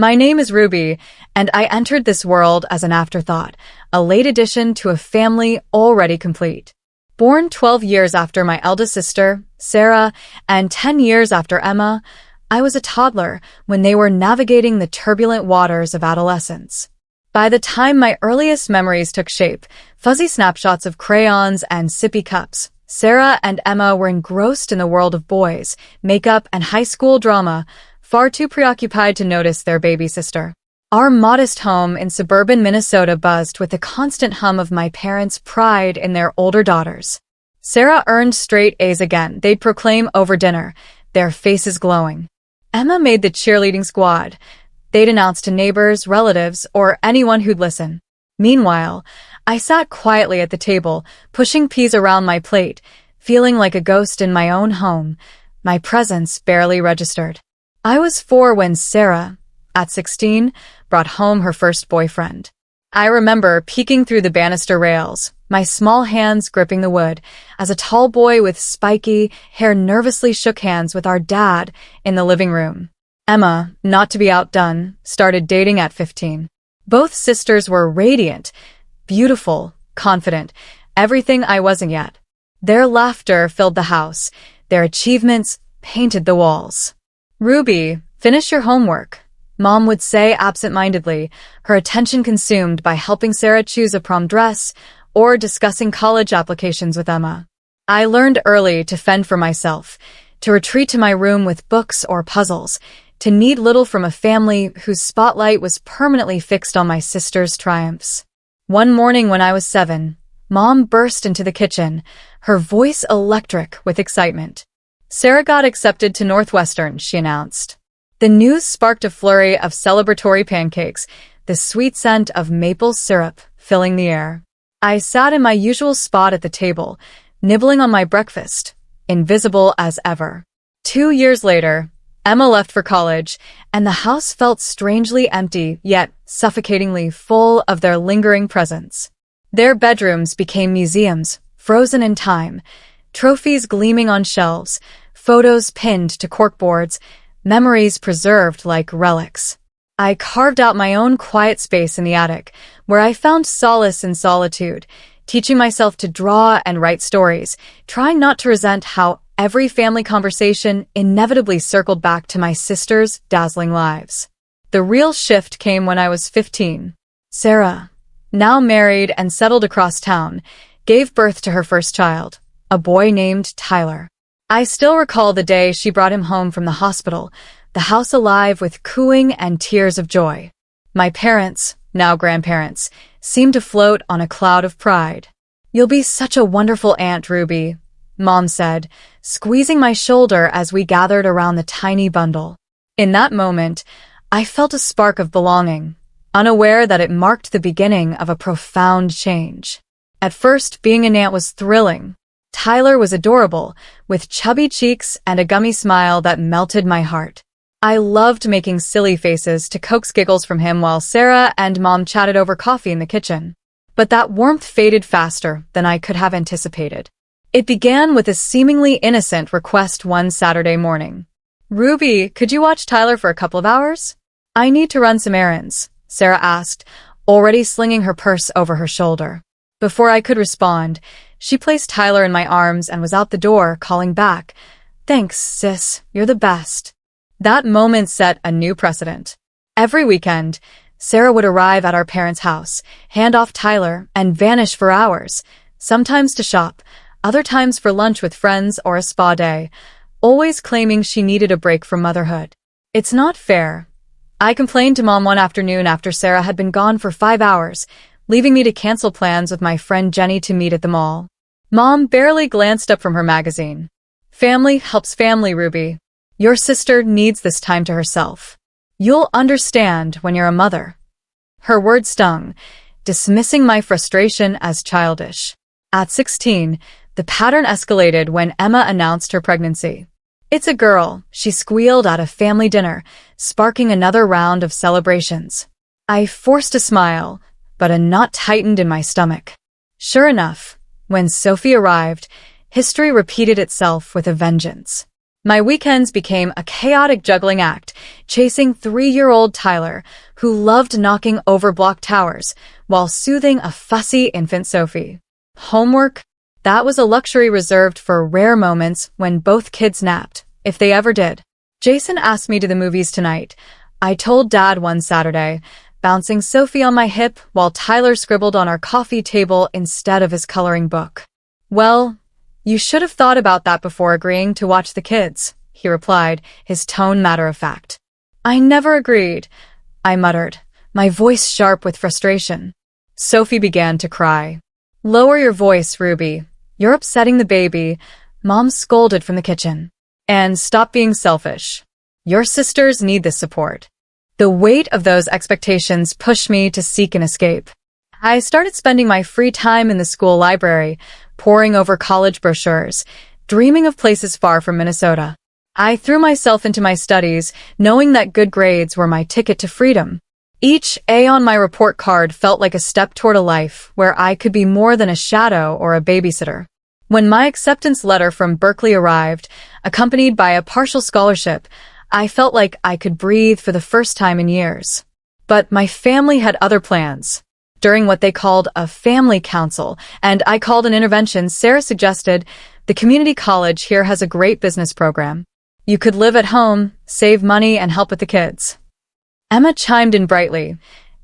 My name is Ruby, and I entered this world as an afterthought, a late addition to a family already complete. Born 12 years after my eldest sister, Sarah, and 10 years after Emma, I was a toddler when they were navigating the turbulent waters of adolescence. By the time my earliest memories took shape, fuzzy snapshots of crayons and sippy cups, Sarah and Emma were engrossed in the world of boys, makeup, and high school drama, far too preoccupied to notice their baby sister. Our modest home in suburban Minnesota buzzed with the constant hum of my parents' pride in their older daughters. Sarah earned straight A's again, they'd proclaim over dinner, their faces glowing. Emma made the cheerleading squad. They'd announce to neighbors, relatives, or anyone who'd listen. Meanwhile, I sat quietly at the table, pushing peas around my plate, feeling like a ghost in my own home, my presence barely registered. I was 4 when Sarah, at 16, brought home her first boyfriend. I remember peeking through the banister rails, my small hands gripping the wood, as a tall boy with spiky hair nervously shook hands with our dad in the living room. Emma, not to be outdone, started dating at 15. Both sisters were radiant, beautiful, confident, everything I wasn't yet. Their laughter filled the house, their achievements painted the walls. "Ruby, finish your homework," Mom would say absent-mindedly, her attention consumed by helping Sarah choose a prom dress or discussing college applications with Emma. I learned early to fend for myself, to retreat to my room with books or puzzles, to need little from a family whose spotlight was permanently fixed on my sister's triumphs. One morning when I was 7, Mom burst into the kitchen, her voice electric with excitement. "Sarah got accepted to Northwestern," she announced. The news sparked a flurry of celebratory pancakes, the sweet scent of maple syrup filling the air. I sat in my usual spot at the table, nibbling on my breakfast, invisible as ever. 2 years later, Emma left for college, and the house felt strangely empty, yet suffocatingly full of their lingering presence. Their bedrooms became museums, frozen in time, trophies gleaming on shelves, photos pinned to corkboards, memories preserved like relics. I carved out my own quiet space in the attic, where I found solace in solitude, teaching myself to draw and write stories, trying not to resent how every family conversation inevitably circled back to my sisters' dazzling lives. The real shift came when I was 15. Sarah, now married and settled across town, gave birth to her first child, a boy named Tyler. I still recall the day she brought him home from the hospital, the house alive with cooing and tears of joy. My parents, now grandparents, seemed to float on a cloud of pride. "You'll be such a wonderful aunt, Ruby," Mom said, squeezing my shoulder as we gathered around the tiny bundle. In that moment, I felt a spark of belonging, unaware that it marked the beginning of a profound change. At first, being an aunt was thrilling. Tyler was adorable, with chubby cheeks and a gummy smile that melted my heart. I loved making silly faces to coax giggles from him while Sarah and Mom chatted over coffee in the kitchen. But that warmth faded faster than I could have anticipated. It began with a seemingly innocent request one Saturday morning. "Ruby, could you watch Tyler for a couple of hours?" "I need to run some errands," Sarah asked, already slinging her purse over her shoulder. Before I could respond, she placed Tyler in my arms and was out the door, calling back, "Thanks, sis, you're the best." That moment set a new precedent. Every weekend, Sarah would arrive at our parents' house, hand off Tyler, and vanish for hours, sometimes to shop, other times for lunch with friends or a spa day, always claiming she needed a break from motherhood. "It's not fair," I complained to Mom one afternoon after Sarah had been gone for 5 hours, leaving me to cancel plans with my friend Jenny to meet at the mall. Mom barely glanced up from her magazine. "Family helps family, Ruby. Your sister needs this time to herself. You'll understand when you're a mother." Her words stung, dismissing my frustration as childish. At 16, the pattern escalated when Emma announced her pregnancy. "It's a girl," she squealed at a family dinner, sparking another round of celebrations. I forced a smile, but a knot tightened in my stomach. Sure enough, when Sophie arrived, history repeated itself with a vengeance. My weekends became a chaotic juggling act, chasing 3-year-old Tyler, who loved knocking over block towers, while soothing a fussy infant Sophie. Homework? That was a luxury reserved for rare moments when both kids napped, if they ever did. Jason asked me to the movies tonight. I told Dad one Saturday, bouncing Sophie on my hip while Tyler scribbled on our coffee table instead of his coloring book. Well, you should have thought about that before agreeing to watch the kids, he replied, his tone matter-of-fact. I never agreed, I muttered, my voice sharp with frustration. Sophie began to cry. Lower your voice, Ruby. You're upsetting the baby, Mom scolded from the kitchen. And stop being selfish. Your sisters need this support. The weight of those expectations pushed me to seek an escape. I started spending my free time in the school library, poring over college brochures, dreaming of places far from Minnesota. I threw myself into my studies, knowing that good grades were my ticket to freedom. Each A on my report card felt like a step toward a life where I could be more than a shadow or a babysitter. When my acceptance letter from Berkeley arrived, accompanied by a partial scholarship, I felt like I could breathe for the first time in years. But my family had other plans. During what they called a family council, and I called an intervention, Sarah suggested, the community college here has a great business program. You could live at home, save money, and help with the kids. Emma chimed in brightly.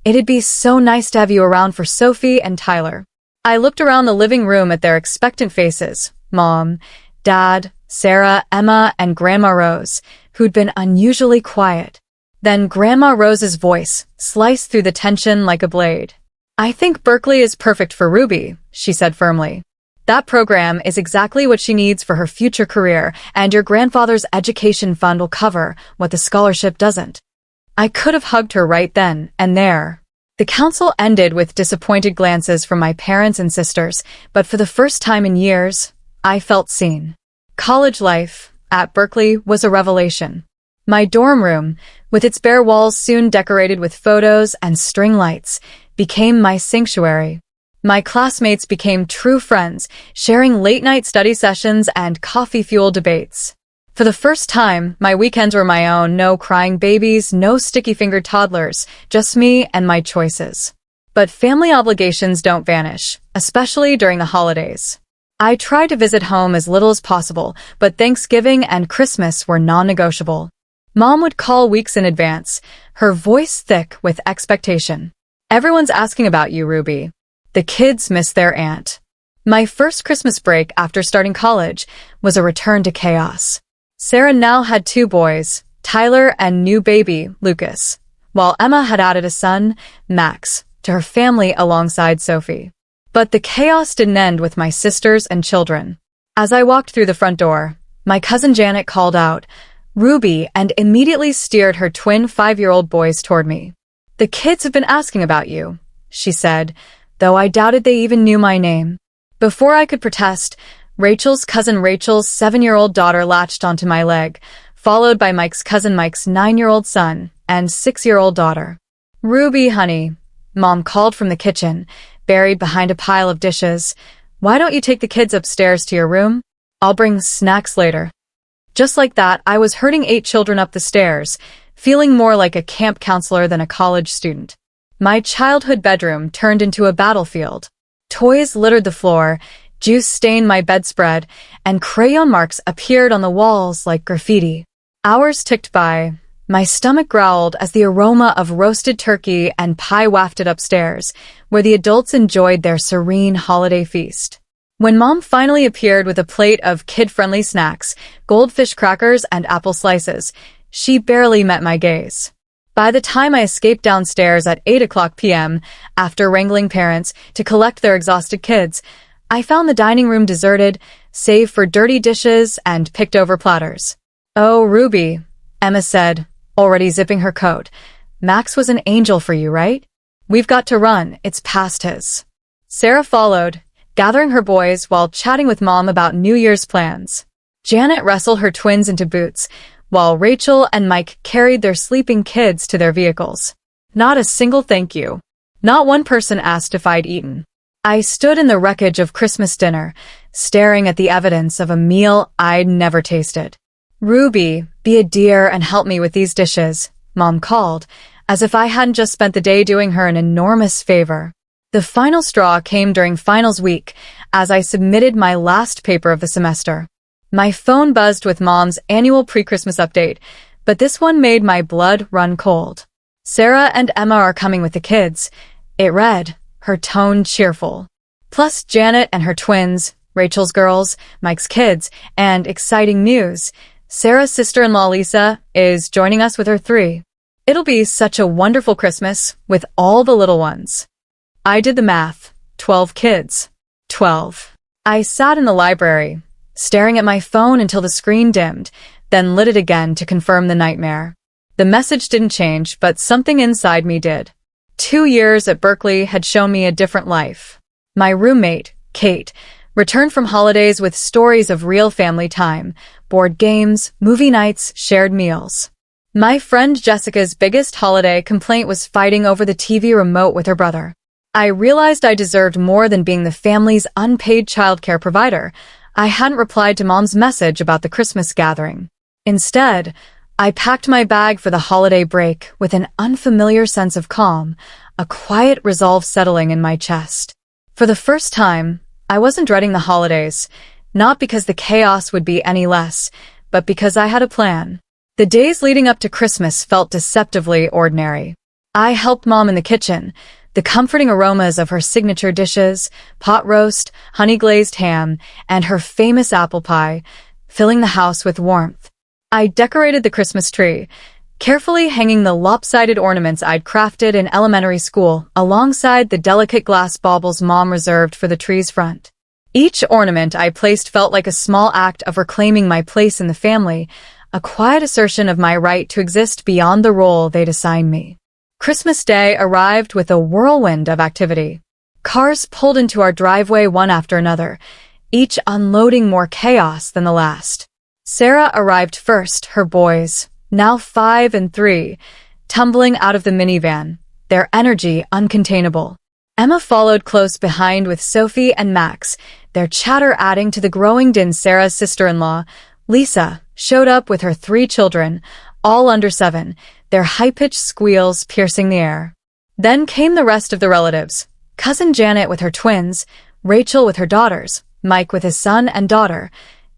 It'd be so nice to have you around for Sophie and Tyler. I looked around the living room at their expectant faces, Mom, Dad, Sarah, Emma, and Grandma Rose, who'd been unusually quiet. Then Grandma Rose's voice sliced through the tension like a blade. I think Berkeley is perfect for Ruby, she said firmly. That program is exactly what she needs for her future career, and your grandfather's education fund will cover what the scholarship doesn't. I could have hugged her right then and there. The council ended with disappointed glances from my parents and sisters, but for the first time in years, I felt seen. College life at Berkeley was a revelation. My dorm room, with its bare walls soon decorated with photos and string lights, became my sanctuary. My classmates became true friends, sharing late-night study sessions and coffee-fueled debates. For the first time, my weekends were my own, no crying babies, no sticky-fingered toddlers, just me and my choices. But family obligations don't vanish, especially during the holidays. I tried to visit home as little as possible, but Thanksgiving and Christmas were non-negotiable. Mom would call weeks in advance, her voice thick with expectation. Everyone's asking about you, Ruby. The kids miss their aunt. My first Christmas break after starting college was a return to chaos. Sarah now had 2 boys, Tyler and new baby, Lucas, while Emma had added a son, Max, to her family alongside Sophie. But the chaos didn't end with my sisters and children. As I walked through the front door, my cousin Janet called out, Ruby, and immediately steered her twin 5-year-old boys toward me. The kids have been asking about you, she said, though I doubted they even knew my name. Before I could protest, Rachel's cousin Rachel's 7-year-old daughter latched onto my leg, followed by Mike's cousin Mike's 9-year-old son and 6-year-old daughter. Ruby, honey, Mom called from the kitchen, buried behind a pile of dishes. Why don't you take the kids upstairs to your room? I'll bring snacks later. Just like that, I was herding 8 children up the stairs, feeling more like a camp counselor than a college student. My childhood bedroom turned into a battlefield. Toys littered the floor, juice stained my bedspread, and crayon marks appeared on the walls like graffiti. Hours ticked by. My stomach growled as the aroma of roasted turkey and pie wafted upstairs, where the adults enjoyed their serene holiday feast. When Mom finally appeared with a plate of kid-friendly snacks, goldfish crackers and apple slices, she barely met my gaze. By the time I escaped downstairs at 8 p.m., after wrangling parents to collect their exhausted kids, I found the dining room deserted, save for dirty dishes and picked-over platters. Oh, Ruby, Emma said, already zipping her coat. Max was an angel for you, right? We've got to run, it's past his. Sarah followed, gathering her boys while chatting with Mom about New Year's plans. Janet wrestled her twins into boots, while Rachel and Mike carried their sleeping kids to their vehicles. Not a single thank you. Not one person asked if I'd eaten. I stood in the wreckage of Christmas dinner, staring at the evidence of a meal I'd never tasted. "Ruby, be a dear and help me with these dishes," Mom called, as if I hadn't just spent the day doing her an enormous favor. The final straw came during finals week, as I submitted my last paper of the semester. My phone buzzed with Mom's annual pre-Christmas update, but this one made my blood run cold. "Sarah and Emma are coming with the kids," it read, her tone cheerful. "Plus Janet and her twins, Rachel's girls, Mike's kids, and exciting news. Sarah's sister-in-law Lisa is joining us with her 3. It'll be such a wonderful Christmas with all the little ones." I did the math. 12 kids. 12. I sat in the library, staring at my phone until the screen dimmed, then lit it again to confirm the nightmare. The message didn't change, but something inside me did. 2 years at Berkeley had shown me a different life. My roommate, Kate, returned from holidays with stories of real family time, board games, movie nights, shared meals. My friend Jessica's biggest holiday complaint was fighting over the TV remote with her brother. I realized I deserved more than being the family's unpaid childcare provider. I hadn't replied to Mom's message about the Christmas gathering. Instead, I packed my bag for the holiday break with an unfamiliar sense of calm, a quiet resolve settling in my chest. For the first time, I wasn't dreading the holidays, not because the chaos would be any less, but because I had a plan. The days leading up to Christmas felt deceptively ordinary. I helped Mom in the kitchen, the comforting aromas of her signature dishes, pot roast, honey-glazed ham, and her famous apple pie, filling the house with warmth. I decorated the Christmas tree, carefully hanging the lopsided ornaments I'd crafted in elementary school alongside the delicate glass baubles Mom reserved for the tree's front. Each ornament I placed felt like a small act of reclaiming my place in the family, a quiet assertion of my right to exist beyond the role they'd assigned me. Christmas Day arrived with a whirlwind of activity. Cars pulled into our driveway one after another, each unloading more chaos than the last. Sarah arrived first, her boys, now 5 and 3, tumbling out of the minivan, their energy uncontainable. Emma followed close behind with Sophie and Max, their chatter adding to the growing din. Sarah's sister-in-law, Lisa, showed up with her 3 children, all under 7, their high-pitched squeals piercing the air. Then came the rest of the relatives, cousin Janet with her twins, Rachel with her daughters, Mike with his son and daughter,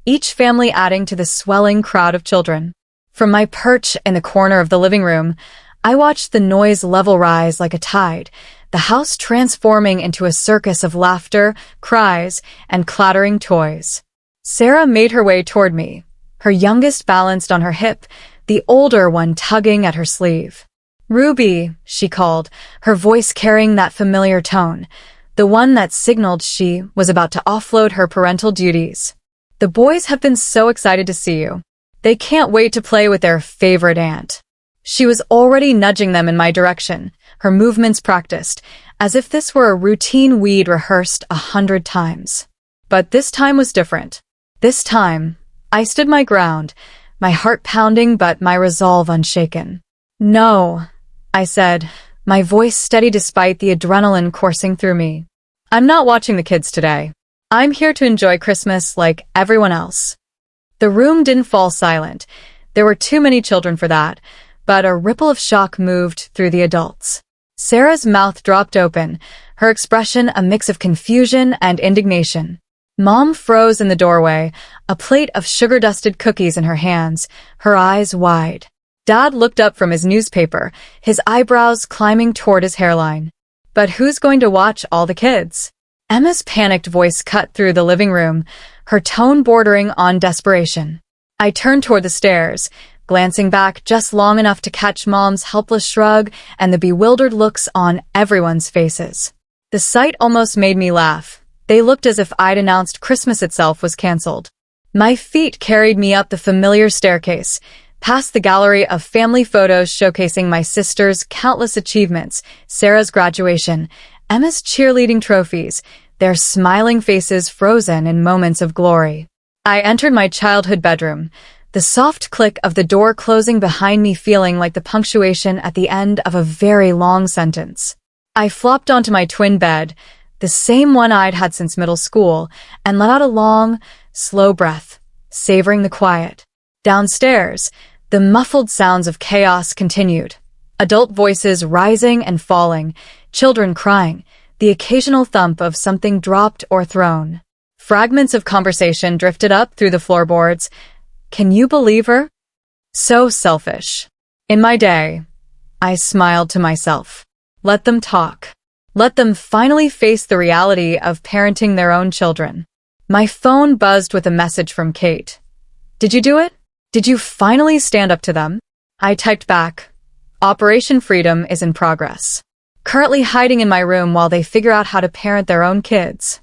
each family adding to the swelling crowd of children. From my perch in the corner of the living room, I watched the noise level rise like a tide, the house transforming into a circus of laughter, cries, and clattering toys. Sarah made her way toward me, her youngest balanced on her hip, the older one tugging at her sleeve. "Ruby," she called, her voice carrying that familiar tone, the one that signaled she was about to offload her parental duties. "The boys have been so excited to see you. They can't wait to play with their favorite aunt." She was already nudging them in my direction, her movements practiced, as if this were a routine we'd rehearsed 100 times. But this time was different. This time, I stood my ground, my heart pounding but my resolve unshaken. "No," I said, my voice steady despite the adrenaline coursing through me. "I'm not watching the kids today. I'm here to enjoy Christmas like everyone else." The room didn't fall silent. There were too many children for that, but a ripple of shock moved through the adults. Sarah's mouth dropped open, her expression a mix of confusion and indignation. Mom froze in the doorway, a plate of sugar-dusted cookies in her hands, her eyes wide. Dad looked up from his newspaper, his eyebrows climbing toward his hairline. "But who's going to watch all the kids?" Emma's panicked voice cut through the living room, her tone bordering on desperation. I turned toward the stairs, glancing back just long enough to catch Mom's helpless shrug and the bewildered looks on everyone's faces. The sight almost made me laugh. They looked as if I'd announced Christmas itself was canceled. My feet carried me up the familiar staircase, past the gallery of family photos showcasing my sister's countless achievements, Sarah's graduation, Emma's cheerleading trophies, their smiling faces frozen in moments of glory. I entered my childhood bedroom, the soft click of the door closing behind me feeling like the punctuation at the end of a very long sentence. I flopped onto my twin bed, the same one I'd had since middle school, and let out a long, slow breath, savoring the quiet. Downstairs, the muffled sounds of chaos continued. Adult voices rising and falling, children crying, the occasional thump of something dropped or thrown. Fragments of conversation drifted up through the floorboards. Can you believe her? So selfish. In my day, I smiled to myself. Let them talk. Let them finally face the reality of parenting their own children. My phone buzzed with a message from Kate. Did you do it? Did you finally stand up to them? I typed back. Operation Freedom is in progress. Currently hiding in my room while they figure out how to parent their own kids.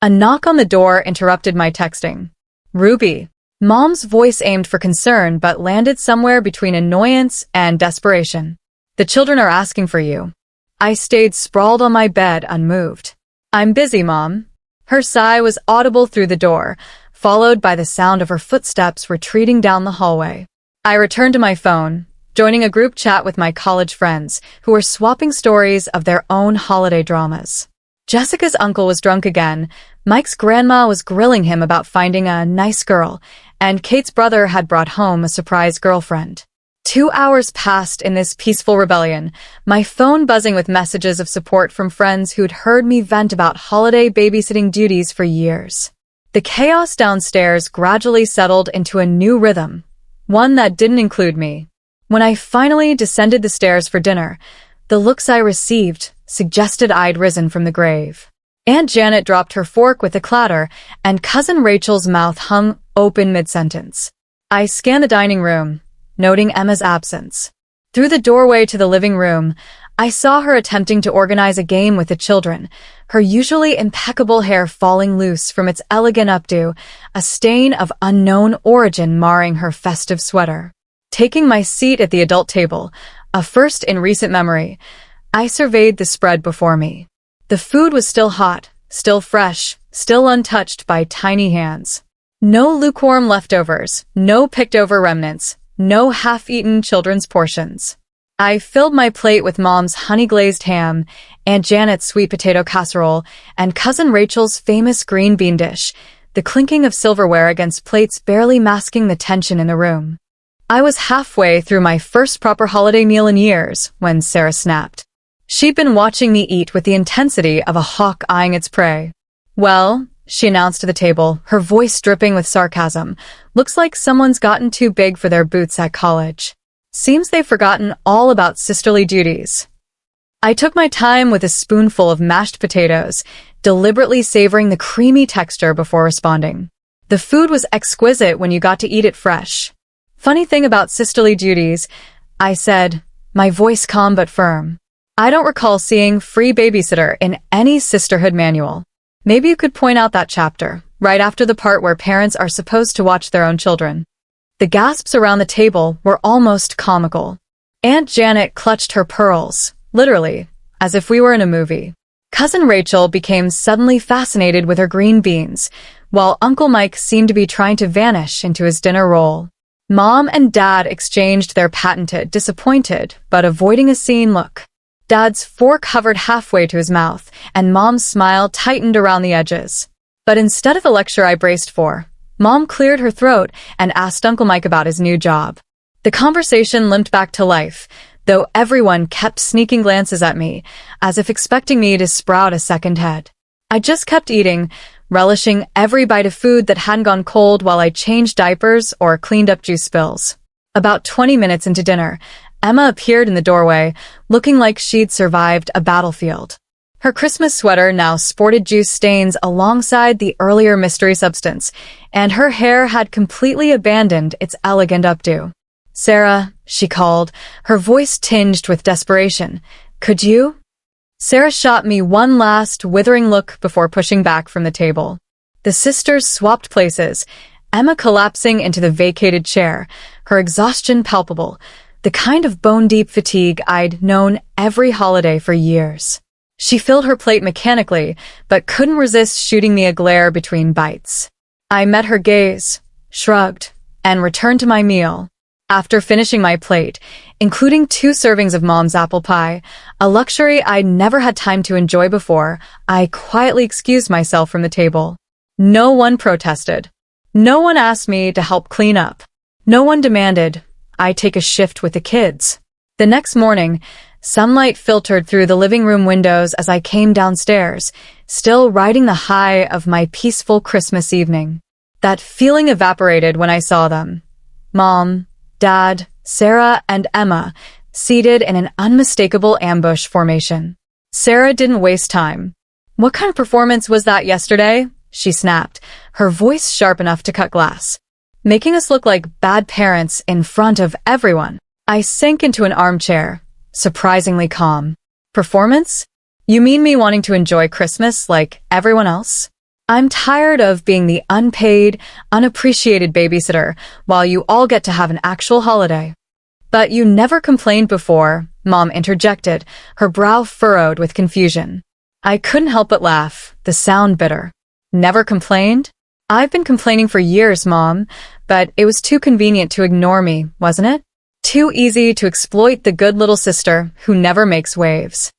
A knock on the door interrupted my texting. Ruby. Mom's voice aimed for concern but landed somewhere between annoyance and desperation. The children are asking for you. I stayed sprawled on my bed, unmoved. I'm busy, Mom. Her sigh was audible through the door, followed by the sound of her footsteps retreating down the hallway. I returned to my phone, joining a group chat with my college friends, who were swapping stories of their own holiday dramas. Jessica's uncle was drunk again, Mike's grandma was grilling him about finding a nice girl, and Kate's brother had brought home a surprise girlfriend. 2 hours passed in this peaceful rebellion, my phone buzzing with messages of support from friends who'd heard me vent about holiday babysitting duties for years. The chaos downstairs gradually settled into a new rhythm, one that didn't include me. When I finally descended the stairs for dinner, the looks I received suggested I'd risen from the grave. Aunt Janet dropped her fork with a clatter, and Cousin Rachel's mouth hung open mid-sentence. I scanned the dining room, noting Emma's absence. Through the doorway to the living room, I saw her attempting to organize a game with the children, her usually impeccable hair falling loose from its elegant updo, a stain of unknown origin marring her festive sweater. Taking my seat at the adult table, a first in recent memory, I surveyed the spread before me. The food was still hot, still fresh, still untouched by tiny hands. No lukewarm leftovers, no picked-over remnants, no half-eaten children's portions. I filled my plate with Mom's honey-glazed ham, Aunt Janet's sweet potato casserole, and Cousin Rachel's famous green bean dish, the clinking of silverware against plates barely masking the tension in the room. I was halfway through my first proper holiday meal in years when Sarah snapped. She'd been watching me eat with the intensity of a hawk eyeing its prey. Well, she announced to the table, her voice dripping with sarcasm, looks like someone's gotten too big for their boots at college. Seems they've forgotten all about sisterly duties. I took my time with a spoonful of mashed potatoes, deliberately savoring the creamy texture before responding. The food was exquisite when you got to eat it fresh. Funny thing about sisterly duties, I said, my voice calm but firm. I don't recall seeing free babysitter in any sisterhood manual. Maybe you could point out that chapter, right after the part where parents are supposed to watch their own children. The gasps around the table were almost comical. Aunt Janet clutched her pearls, literally, as if we were in a movie. Cousin Rachel became suddenly fascinated with her green beans, while Uncle Mike seemed to be trying to vanish into his dinner roll. Mom and Dad exchanged their patented, disappointed, but avoiding a scene look. Dad's fork hovered halfway to his mouth, and Mom's smile tightened around the edges. But instead of the lecture I braced for, Mom cleared her throat and asked Uncle Mike about his new job. The conversation limped back to life, though everyone kept sneaking glances at me, as if expecting me to sprout a second head. I just kept eating, relishing every bite of food that hadn't gone cold while I changed diapers or cleaned up juice spills. About 20 minutes into dinner, Emma appeared in the doorway, looking like she'd survived a battlefield. Her Christmas sweater now sported juice stains alongside the earlier mystery substance, and her hair had completely abandoned its elegant updo. Sarah, she called, her voice tinged with desperation. Could you? Sarah shot me one last, withering look before pushing back from the table. The sisters swapped places, Emma collapsing into the vacated chair, her exhaustion palpable, the kind of bone-deep fatigue I'd known every holiday for years. She filled her plate mechanically, but couldn't resist shooting me a glare between bites. I met her gaze, shrugged, and returned to my meal. After finishing my plate, including 2 servings of Mom's apple pie, a luxury I'd never had time to enjoy before, I quietly excused myself from the table. No one protested. No one asked me to help clean up. No one demanded I take a shift with the kids. The next morning, sunlight filtered through the living room windows as I came downstairs, still riding the high of my peaceful Christmas evening. That feeling evaporated when I saw them. Mom, Dad, Sarah, and Emma, seated in an unmistakable ambush formation. Sarah didn't waste time. "What kind of performance was that yesterday?" she snapped, her voice sharp enough to cut glass. "Making us look like bad parents in front of everyone." I sank into an armchair, surprisingly calm. "Performance? You mean me wanting to enjoy Christmas like everyone else? I'm tired of being the unpaid, unappreciated babysitter while you all get to have an actual holiday." "But you never complained before," Mom interjected, her brow furrowed with confusion. I couldn't help but laugh, the sound bitter. "Never complained? I've been complaining for years, Mom, but it was too convenient to ignore me, wasn't it? Too easy to exploit the good little sister who never makes waves."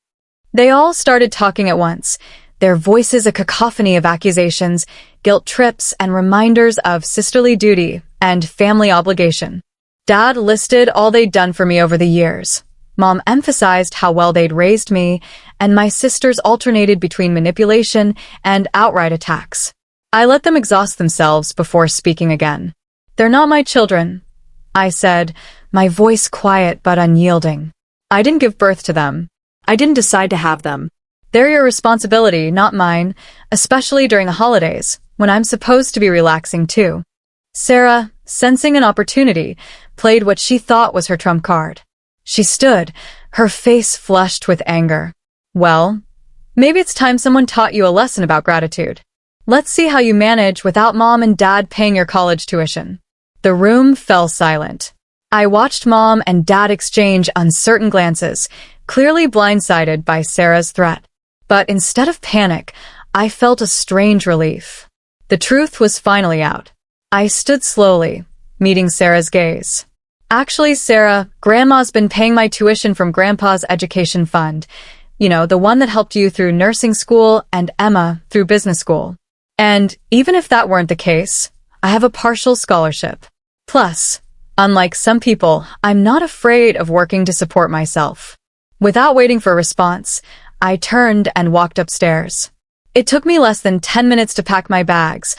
They all started talking at once, their voices a cacophony of accusations, guilt trips, and reminders of sisterly duty and family obligation. Dad listed all they'd done for me over the years. Mom emphasized how well they'd raised me, and my sisters alternated between manipulation and outright attacks. I let them exhaust themselves before speaking again. "They're not my children," I said, my voice quiet but unyielding. "I didn't give birth to them. I didn't decide to have them. They're your responsibility, not mine, especially during the holidays, when I'm supposed to be relaxing too." Sarah, sensing an opportunity, played what she thought was her trump card. She stood, her face flushed with anger. "Well, maybe it's time someone taught you a lesson about gratitude. Let's see how you manage without Mom and Dad paying your college tuition." The room fell silent. I watched Mom and Dad exchange uncertain glances, clearly blindsided by Sarah's threat. But instead of panic, I felt a strange relief. The truth was finally out. I stood slowly, meeting Sarah's gaze. "Actually, Sarah, Grandma's been paying my tuition from Grandpa's education fund. You know, the one that helped you through nursing school and Emma through business school. And even if that weren't the case, I have a partial scholarship. Plus, unlike some people, I'm not afraid of working to support myself." Without waiting for a response, I turned and walked upstairs. It took me less than 10 minutes to pack my bags.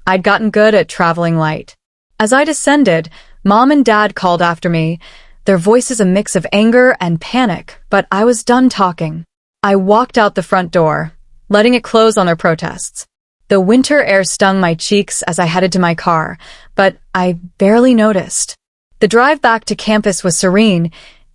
I'd gotten good at traveling light. As I descended, Mom and Dad called after me, their voices a mix of anger and panic, but I was done talking. I walked out the front door, letting it close on their protests. The winter air stung my cheeks as I headed to my car, but I barely noticed. The drive back to campus was serene,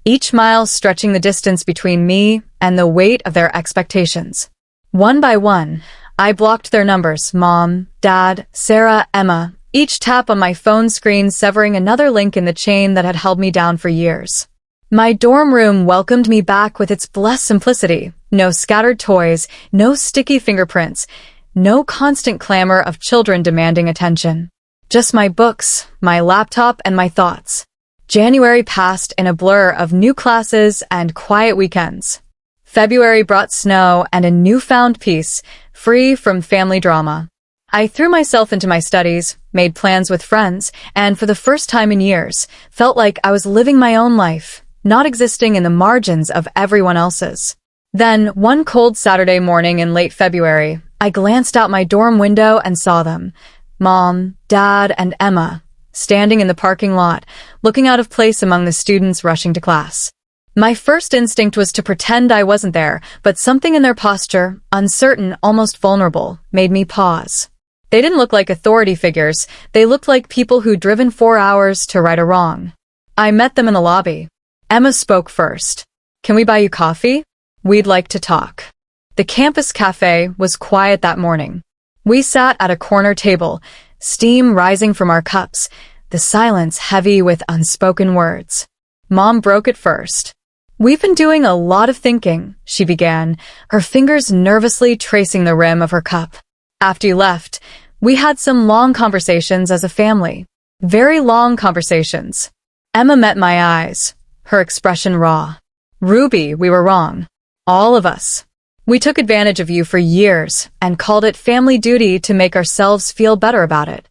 each mile stretching the distance between me and the weight of their expectations. One by one, I blocked their numbers: Mom, Dad, Sarah, Emma, each tap on my phone screen severing another link in the chain that had held me down for years. My dorm room welcomed me back with its blessed simplicity. No scattered toys, no sticky fingerprints, no constant clamor of children demanding attention. Just my books, my laptop, and my thoughts. January passed in a blur of new classes and quiet weekends. February brought snow and a newfound peace, free from family drama. I threw myself into my studies, made plans with friends, and for the first time in years, felt like I was living my own life, not existing in the margins of everyone else's. Then, one cold Saturday morning in late February, I glanced out my dorm window and saw them, Mom, Dad, and Emma, standing in the parking lot, looking out of place among the students rushing to class. My first instinct was to pretend I wasn't there, but something in their posture, uncertain, almost vulnerable, made me pause. They didn't look like authority figures, they looked like people who'd driven 4 hours to right a wrong. I met them in the lobby. Emma spoke first. "Can we buy you coffee? We'd like to talk." The campus cafe was quiet that morning. We sat at a corner table, steam rising from our cups, the silence heavy with unspoken words. Mom broke it first. "We've been doing a lot of thinking," she began, her fingers nervously tracing the rim of her cup. "After you left, we had some long conversations as a family. Very long conversations." Emma met my eyes, her expression raw. "Ruby, we were wrong. All of us. We took advantage of you for years and called it family duty to make ourselves feel better about it.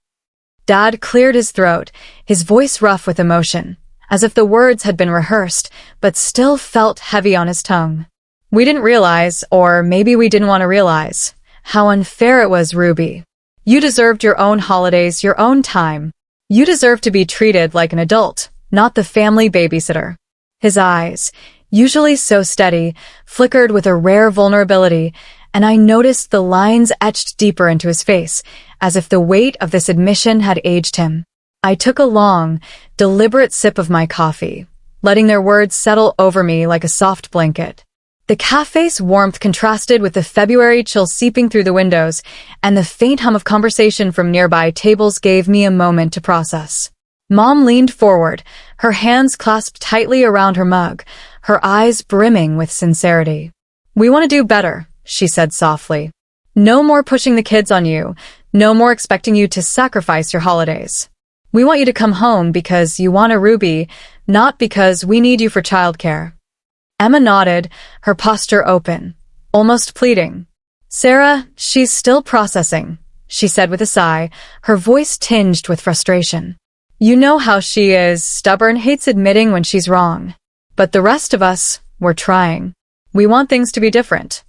Dad cleared his throat, his voice rough with emotion, as if the words had been rehearsed, but still felt heavy on his tongue. We didn't realize, or maybe we didn't want to realize, how unfair it was, Ruby. You deserved your own holidays, your own time. You deserved to be treated like an adult, not the family babysitter. His eyes, usually so steady, flickered with a rare vulnerability, and I noticed the lines etched deeper into his face, as if the weight of this admission had aged him. I took a long, deliberate sip of my coffee, letting their words settle over me like a soft blanket. The cafe's warmth contrasted with the February chill seeping through the windows, and the faint hum of conversation from nearby tables gave me a moment to process. Mom leaned forward, her hands clasped tightly around her mug, her eyes brimming with sincerity. "We want to do better," she said softly. "No more pushing the kids on you, no more expecting you to sacrifice your holidays. We want you to come home because you want a Ruby, not because we need you for childcare." Emma nodded, her posture open, almost pleading. "Sarah, she's still processing," she said with a sigh, her voice tinged with frustration. "You know how she is, stubborn, hates admitting when she's wrong. But the rest of us, we're trying. We want things to be different."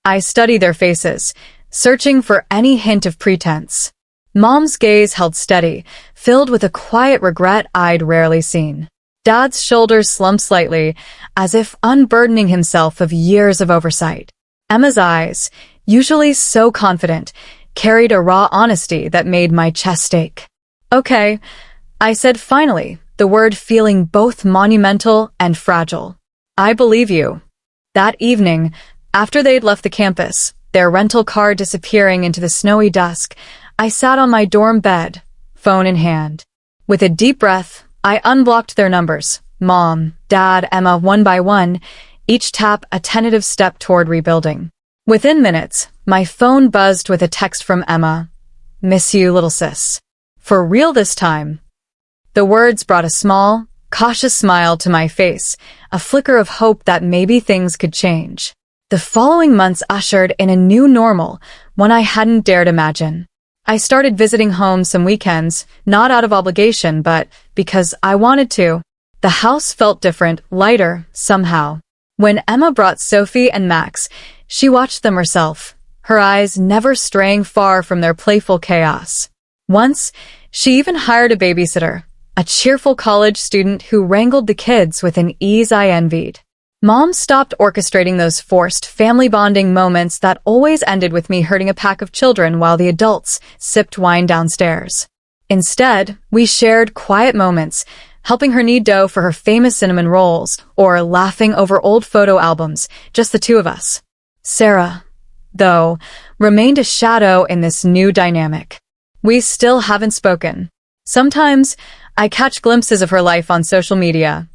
I studied their faces, searching for any hint of pretense. Mom's gaze held steady, filled with a quiet regret I'd rarely seen. Dad's shoulders slumped slightly, as if unburdening himself of years of oversight. Emma's eyes, usually so confident, carried a raw honesty that made my chest ache. "Okay," I said finally, the word feeling both monumental and fragile. "I believe you." That evening, after they'd left the campus, their rental car disappearing into the snowy dusk, I sat on my dorm bed, phone in hand. With a deep breath, I unblocked their numbers, Mom, Dad, Emma, one by one, each tap a tentative step toward rebuilding. Within minutes, my phone buzzed with a text from Emma. "Miss you, little sis. For real this time." The words brought a small, cautious smile to my face, a flicker of hope that maybe things could change. The following months ushered in a new normal, one I hadn't dared imagine. I started visiting home some weekends, not out of obligation, but because I wanted to. The house felt different, lighter, somehow. When Emma brought Sophie and Max, she watched them herself, her eyes never straying far from their playful chaos. Once, she even hired a babysitter, a cheerful college student who wrangled the kids with an ease I envied. Mom stopped orchestrating those forced family bonding moments that always ended with me herding a pack of children while the adults sipped wine downstairs. Instead, we shared quiet moments, helping her knead dough for her famous cinnamon rolls, or laughing over old photo albums, just the two of us. Sarah, though, remained a shadow in this new dynamic. We still haven't spoken. Sometimes, I catch glimpses of her life on social media.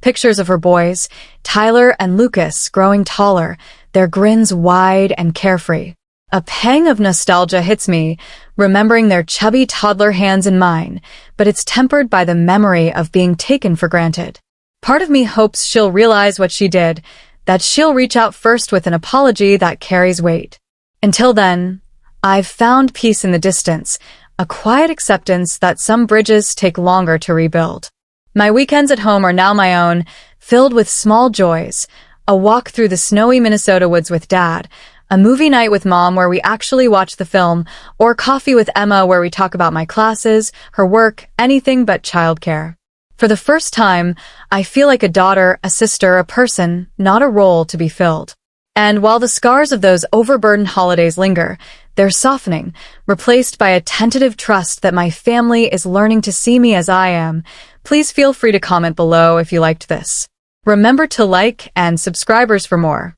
Pictures of her boys, Tyler and Lucas, growing taller, their grins wide and carefree. A pang of nostalgia hits me, remembering their chubby toddler hands in mine, but it's tempered by the memory of being taken for granted. Part of me hopes she'll realize what she did, that she'll reach out first with an apology that carries weight. Until then, I've found peace in the distance, a quiet acceptance that some bridges take longer to rebuild. My weekends at home are now my own, filled with small joys, a walk through the snowy Minnesota woods with Dad, a movie night with Mom where we actually watch the film, or coffee with Emma where we talk about my classes, her work, anything but childcare. For the first time, I feel like a daughter, a sister, a person, not a role to be filled. And while the scars of those overburdened holidays linger, they're softening, replaced by a tentative trust that my family is learning to see me as I am. Please feel free to comment below if you liked this. Remember to like and subscribers for more.